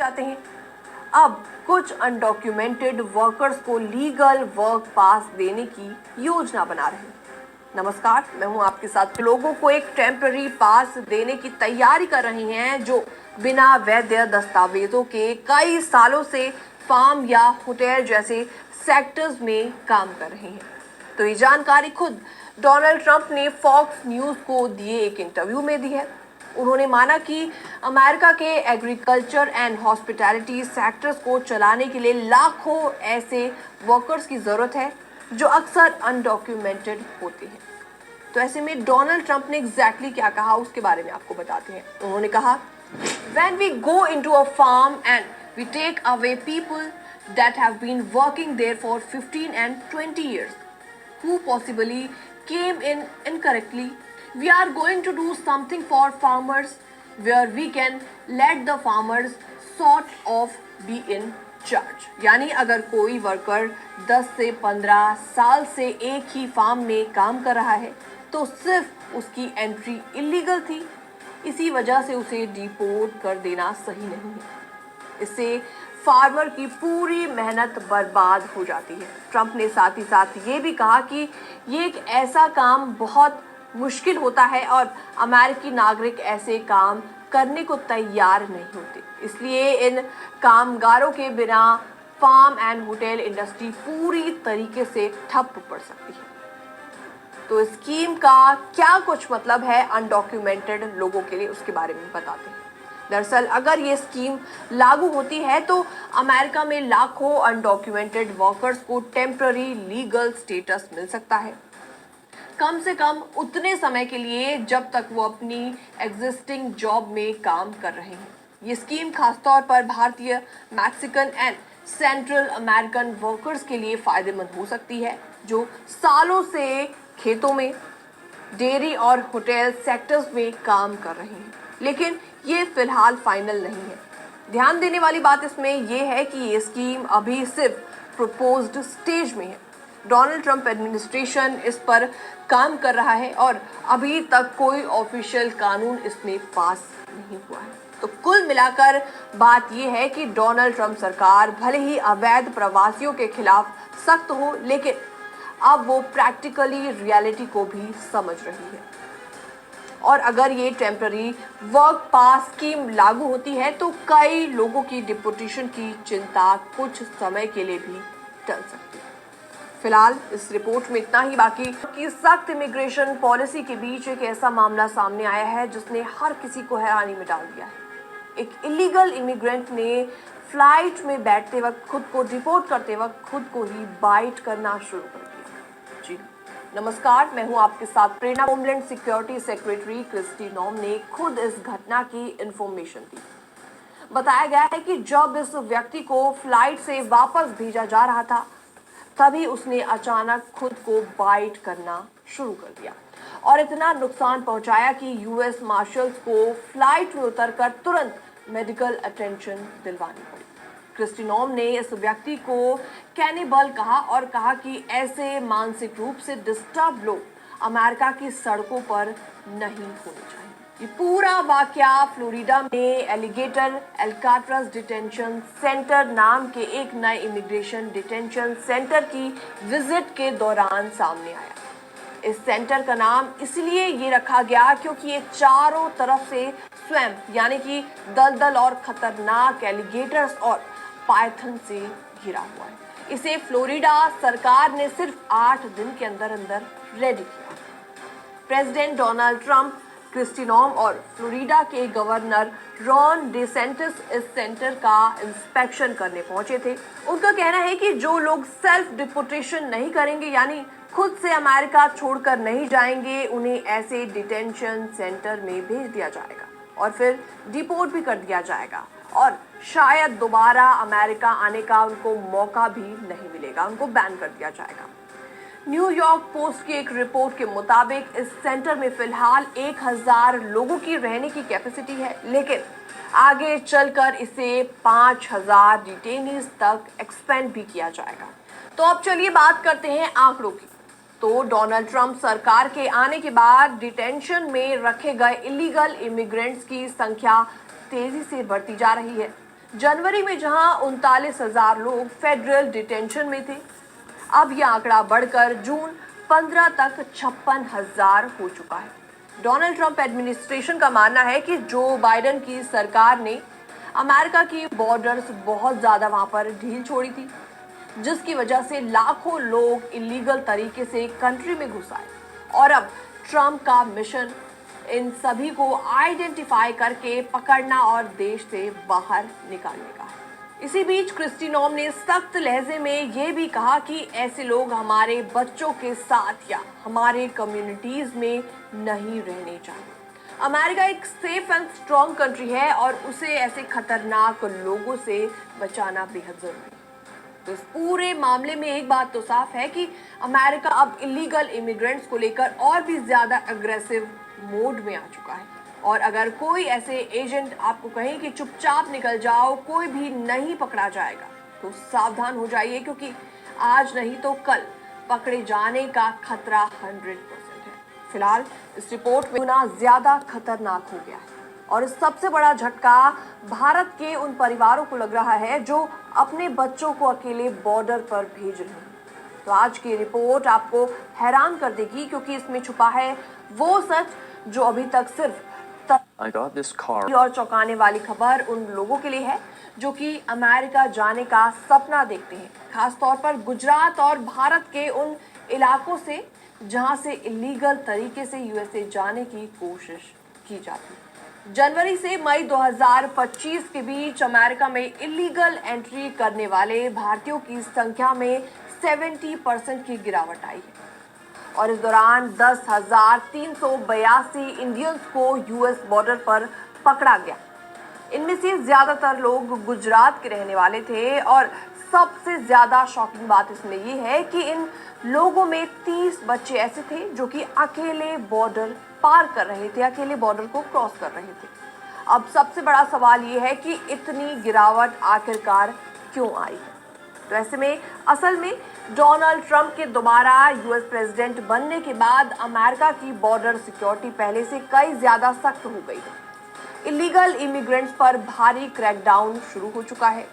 जाते हैं। अब कुछ अनडॉक्यूमेंटेड वर्कर्स को लीगल वर्क पास देने की योजना बना रहे हैं। नमस्कार, मैं हूं आपके साथ। लोगों को एक टेम्पररी पास देने की तैयारी कर रही हैं जो बिना वैध दस्तावेजों के कई सालों से फार्म या होटल जैसे सेक्टर्स में काम कर रहे हैं। तो ये जानकारी खुद डोनाल्ड ट्रंप ने फॉक्स न्यूज को दिए एक इंटरव्यू में दी है। उन्होंने माना कि अमेरिका के एग्रीकल्चर एंड हॉस्पिटैलिटी सेक्टर्स को चलाने के लिए लाखों ऐसे वर्कर्स की जरूरत है जो अक्सर अनडॉक्यूमेंटेड होते हैं। तो ऐसे में डोनाल्ड ट्रंप ने एग्जैक्टली क्या कहा उसके बारे में आपको बताते हैं। उन्होंने कहा, When we go into a farm and we take away people that have been working there for 15 and 20 years, who possibly came in incorrectly, we are going to do something for farmers where we can let the farmers sort of be in charge. यानी अगर कोई worker 10 से 15 साल से एक ही farm में काम कर रहा है तो सिर्फ उसकी एंट्री इलीगल थी, इसी वजह से उसे डिपोर्ट कर देना सही नहीं है। इससे फार्मर की पूरी मेहनत बर्बाद हो जाती है। ट्रंप ने साथ ही साथ ये भी कहा कि ये एक ऐसा काम बहुत मुश्किल होता है और अमेरिकी नागरिक ऐसे काम करने को तैयार नहीं होते, इसलिए इन कामगारों के बिना फार्म एंड होटल इंडस्ट्री पूरी तरीके से ठप पड़ सकती है। तो स्कीम का क्या कुछ मतलब है अनडॉक्यूमेंटेड लोगों के लिए, उसके बारे में बताते हैं। दरअसल अगर ये स्कीम लागू होती है तो अमेरिका में लाखों अनडॉक्यूमेंटेड वर्कर्स को टेम्पररी लीगल स्टेटस मिल सकता है, कम से कम उतने समय के लिए जब तक वो अपनी एग्जिस्टिंग जॉब में काम कर रहे हैं। ये स्कीम खासतौर पर भारतीय, Mexican and central American workers के लिए फायदेमंद हो सकती है जो सालों से खेतों में, डेयरी और होटल सेक्टर्स में काम कर रहे हैं, लेकिन ये फिलहाल फाइनल नहीं है। ध्यान देने वाली बात इसमें यह है कि ये स्कीम अभी सिर्फ प्रपोज्ड स्टेज में है। डोनाल्ड ट्रंप एडमिनिस्ट्रेशन इस पर काम कर रहा है और अभी तक कोई ऑफिशियल कानून इसमें पास नहीं हुआ है। तो कुल मिलाकर बात यह है कि डोनाल्ड ट्रंप सरकार भले ही अवैध प्रवासियों के खिलाफ सख्त हो, लेकिन अब वो प्रैक्टिकली रियलिटी को भी समझ रही है। और अगर ये टेम्पररी वर्क पास स्कीम लागू होती है तो कई लोगों की डिपोर्टेशन की चिंता कुछ समय के लिए भी टल सकती है। फिलहाल इस रिपोर्ट में इतना ही। बाकी की सख्त इमिग्रेशन पॉलिसी के बीच एक ऐसा मामला सामने आया है जिसने हर किसी को हैरानी में डाल दिया है। एक इलीगल इमिग्रेंट ने फ्लाइट में बैठते वक्त खुद को डिपोर्ट करते वक्त खुद को ही बाइट करना शुरू कर दिया। जी नमस्कार, मैं हूं आपके साथ प्रेरणा। होमलैंड सिक्योरिटी सेक्रेटरी क्रिस्टी नॉम ने खुद इस घटना की इंफॉर्मेशन दी। बताया गया है कि जब इस व्यक्ति को फ्लाइट से वापस भेजा जा रहा था तभी उसने अचानक खुद को बाइट करना शुरू कर दिया और इतना नुकसान पहुंचाया कि यूएस मार्शल्स को फ्लाइट में उतरकर तुरंत मेडिकल अटेंशन दिलवानी पड़ी। क्रिस्टी नॉम ने इस व्यक्ति को कैनिबल कहा और कहा कि ऐसे मानसिक रूप से डिस्टर्ब लोग अमेरिका की सड़कों पर नहीं होने चाहिए। ये पूरा वाकया फ्लोरिडा में एलिगेटर एल्काट्रस डिटेंशन सेंटर नाम के एक नए इमिग्रेशन डिटेंशन सेंटर की विजिट के दौरान सामने आया। इस सेंटर का नाम इसलिए ये रखा गया क्योंकि ये चारों तरफ से स्वयं यानी कि दलदल और खतरनाक एलिगेटर्स और पाइथन से घिरा हुआ है। इसे फ्लोरिडा सरकार ने सिर्फ 8 दिन के अंदर अंदर रेडी किया। प्रेसिडेंट डोनाल्ड ट्रंप, क्रिस्टी नॉम और फ्लोरिडा के गवर्नर रॉन डिसेंटिस इस सेंटर का इंस्पेक्शन करने पहुंचे थे। उनका कहना है कि जो लोग सेल्फ डिपोर्टेशन नहीं करेंगे यानी खुद से अमेरिका छोड़कर नहीं जाएंगे, उन्हें ऐसे डिटेंशन सेंटर में भेज दिया जाएगा और फिर डिपोर्ट भी कर दिया जाएगा और शायद दोबारा अमेरिका आने का उनको मौका भी नहीं मिलेगा, उनको बैन कर दिया जाएगा। न्यूयॉर्क पोस्ट की एक रिपोर्ट के मुताबिक इस सेंटर में फिलहाल 1000 लोगों की रहने की कैपेसिटी है, लेकिन आगे चलकर इसे 5000 डिटेनीज तक एक्सपेंड भी किया जाएगा। तो अब चलिए बात करते हैं आंकड़ों की। तो डोनाल्ड ट्रंप सरकार के आने के बाद डिटेंशन में रखे गए इलीगल इमिग्रेंट्स की संख्या तेजी से बढ़ती जा रही है। जनवरी में जहां 39,000 लोग फेडरल डिटेंशन में थे, अब यह आंकड़ा बढ़कर जून 15 तक 56,000 हो चुका है। डोनाल्ड ट्रंप एडमिनिस्ट्रेशन का मानना है कि जो बाइडेन की सरकार ने अमेरिका की बॉर्डर्स बहुत ज्यादा वहां पर ढील छोड़ी थी, जिसकी वजह से लाखों लोग इलीगल तरीके से कंट्री में घुस आए। और अब ट्रंप का मिशन इन सभी को आइडेंटिफाई करके पकड़ना और देश से बाहर निकालने का है। इसी बीच क्रिस्टी नॉम ने सख्त लहजे में यह भी कहा कि ऐसे लोग हमारे बच्चों के साथ या हमारे कम्युनिटीज में नहीं रहने चाहिए। अमेरिका एक सेफ एंड स्ट्रॉन्ग कंट्री है और उसे ऐसे खतरनाक लोगों से बचाना बेहद जरूरी है। तो इस पूरे मामले में एक बात तो साफ है कि अमेरिका अब इलीगल इमिग्रेंट्स को लेकर और भी ज्यादा अग्रेसिव मोड में आ चुका है। और अगर कोई ऐसे एजेंट आपको कहे कि चुपचाप निकल जाओ, कोई भी नहीं पकड़ा जाएगा, तो सावधान हो जाइए, क्योंकि आज नहीं तो कल पकड़े जाने का खतरा 100% है। फिलहाल इस रिपोर्ट में गुना ज्यादा खतरनाक हो गया है और सबसे बड़ा झटका भारत के उन परिवारों को लग रहा है जो अपने बच्चों को अकेले बॉर्डर पर भेज रहे हैं। तो आज की रिपोर्ट आपको हैरान कर देगी, क्योंकि इसमें छुपा है वो सच जो अभी तक सिर्फ और चौंकाने वाली खबर उन लोगों के लिए है जो कि अमेरिका जाने का सपना देखते हैं, खासतौर पर गुजरात और भारत के उन इलाकों से जहां से इलीगल तरीके से यूएसए जाने की कोशिश की जाती है। जनवरी से मई 2025 के बीच अमेरिका में इलीगल एंट्री करने वाले भारतीयों की संख्या में 70% की गिरावट आई है और इस दौरान 10,382 इंडियंस को यूएस बॉर्डर पर पकड़ा गया। इनमें से ज्यादातर लोग गुजरात के रहने वाले थे और सबसे ज्यादा शॉकिंग बात इसमें ये है कि इन लोगों में 30 बच्चे ऐसे थे जो कि अकेले बॉर्डर पार कर रहे थे, अकेले बॉर्डर को क्रॉस कर रहे थे। अब सबसे बड़ा सवाल ये है कि इतनी गिरावट आखिरकार क्यों आई है। तो ऐसे में असल में डोनाल्ड ट्रंप के दोबारा यूएस प्रेसिडेंट बनने के बाद अमेरिका की बॉर्डर सिक्योरिटी पहले से कई ज्यादा सख्त हो गई है। इलीगल इमिग्रेंट्स पर भारी क्रैकडाउन शुरू हो चुका है।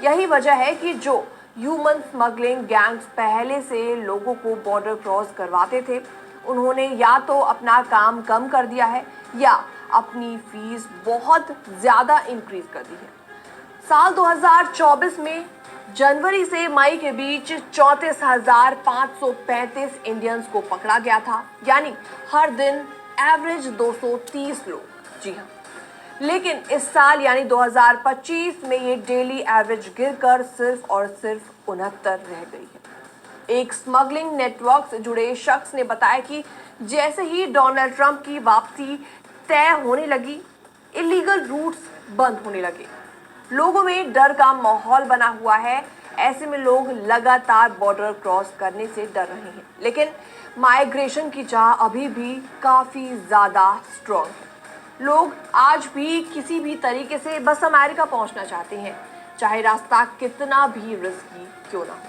यही वजह है कि जो ह्यूमन स्मगलिंग गैंग्स पहले से लोगों को बॉर्डर क्रॉस करवाते थे, उन्होंने या तो अपना काम कम कर दिया है या अपनी फीस बहुत ज्यादा इंक्रीज कर दी है। साल 2024 में जनवरी से मई के बीच 34,535 इंडियंस को पकड़ा गया था, यानी हर दिन एवरेज 230 लोग। जी हाँ, लेकिन इस साल यानी 2025 में ये डेली एवरेज गिरकर सिर्फ और सिर्फ 69 रह गई है। एक स्मगलिंग नेटवर्क से जुड़े शख्स ने बताया कि जैसे ही डोनाल्ड ट्रंप की वापसी तय होने लगी, इलीगल रूट्स बंद होने लगे। लोगों में डर का माहौल बना हुआ है। ऐसे में लोग लगातार बॉर्डर क्रॉस करने से डर रहे हैं, लेकिन माइग्रेशन की चाह अभी भी काफी ज्यादा स्ट्रॉन्ग है। लोग आज भी किसी भी तरीके से बस अमेरिका पहुंचना चाहते हैं, चाहे रास्ता कितना भी रिस्की क्यों ना हो।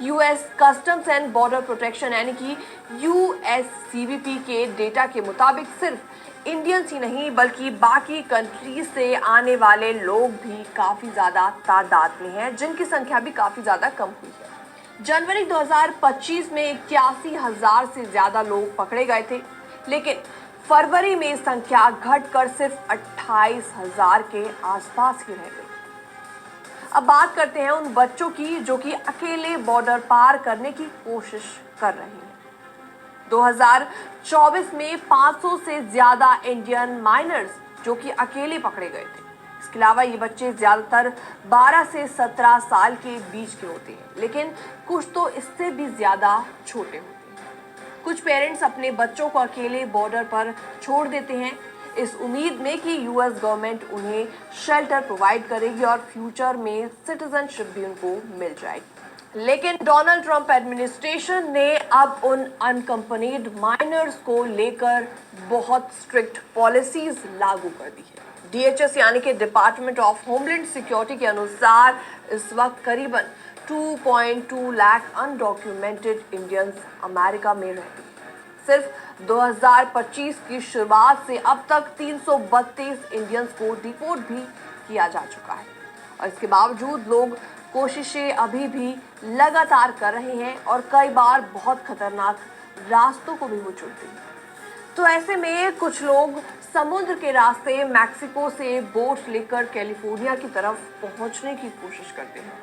US customs and border protection यानी कि यूएससीबीपी के डेटा के मुताबिक सिर्फ इंडियंस ही नहीं बल्कि बाकी कंट्री से आने वाले लोग भी काफी ज्यादा तादाद में हैं, जिनकी संख्या भी काफी ज्यादा कम हुई है। जनवरी 2025 में 81,000 से ज्यादा लोग पकड़े गए थे, लेकिन फरवरी में संख्या घटकर सिर्फ 28,000 के आसपास ही रह गई। अब बात करते हैं उन बच्चों की जो कि अकेले बॉर्डर पार करने की कोशिश कर रहे हैं। 2024 में 500 से ज्यादा इंडियन माइनर्स जो कि अकेले पकड़े गए थे। इसके अलावा ये बच्चे ज्यादातर 12 से 17 साल के बीच के होते हैं, लेकिन कुछ तो इससे भी ज्यादा छोटे होते हैं। कुछ पेरेंट्स अपने बच्चों को अकेले बॉर्डर पर छोड़ देते हैं इस उम्मीद में कि यूएस गवर्नमेंट उन्हें शेल्टर प्रोवाइड करेगी और फ्यूचर में सिटीजनशिप भी उनको मिल जाएगी। लेकिन डोनाल्ड ट्रंप एडमिनिस्ट्रेशन ने अब उन अनकंपनीड माइनर्स को लेकर बहुत स्ट्रिक्ट पॉलिसीज लागू कर दी है। डीएचएस यानी कि डिपार्टमेंट ऑफ होमलैंड सिक्योरिटी के अनुसार इस वक्त करीबन 2.2 लाख अनडॉक्यूमेंटेड इंडियंस अमेरिका में रहते हैं। सिर्फ 2025 की शुरुआत से अब तक 332 इंडियंस को डिपोर्ट भी किया जा चुका है। और इसके बावजूद लोग कोशिशें अभी भी लगातार कर रहे हैं और कई बार बहुत खतरनाक रास्तों को भी वो चुनते हैं। तो ऐसे में कुछ लोग समुद्र के रास्ते मैक्सिको से बोट लेकर कैलिफोर्निया की तरफ पहुंचने की कोशिश करते हैं।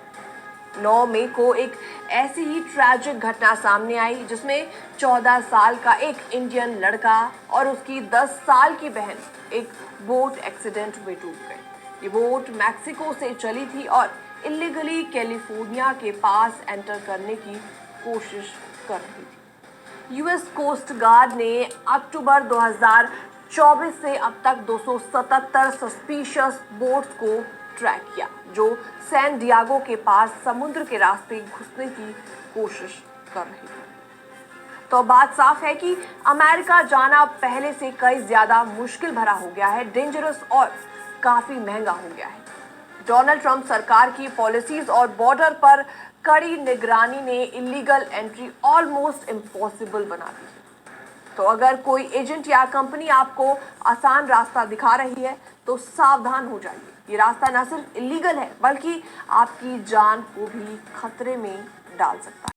9 मई को एक ऐसी ही ट्रैजिक घटना सामने आई जिसमें 14 साल का एक इंडियन लड़का और उसकी 10 साल की बहन एक बोट एक्सीडेंट में डूब गए। ये बोट मैक्सिको से चली थी और इलीगली कैलिफोर्निया के पास एंटर करने की कोशिश कर रही थी। यूएस कोस्ट गार्ड ने अक्टूबर 2024 से अब तक 277 सस्पिशियस बोट्स को ट्रैक किया जो सैन डियागो के पास समुद्र के रास्ते घुसने की कोशिश कर रही थी। तो बात साफ है कि अमेरिका जाना पहले से कई ज्यादा मुश्किल भरा हो गया है, डेंजरस और काफी महंगा हो गया है। डोनाल्ड ट्रंप सरकार की पॉलिसीज और बॉर्डर पर कड़ी निगरानी ने इलीगल एंट्री ऑलमोस्ट इम्पॉसिबल बना दी है। तो अगर कोई एजेंट या कंपनी आपको आसान रास्ता दिखा रही है तो सावधान हो जाइए। ये रास्ता न सिर्फ इलीगल है बल्कि आपकी जान को भी खतरे में डाल सकता है।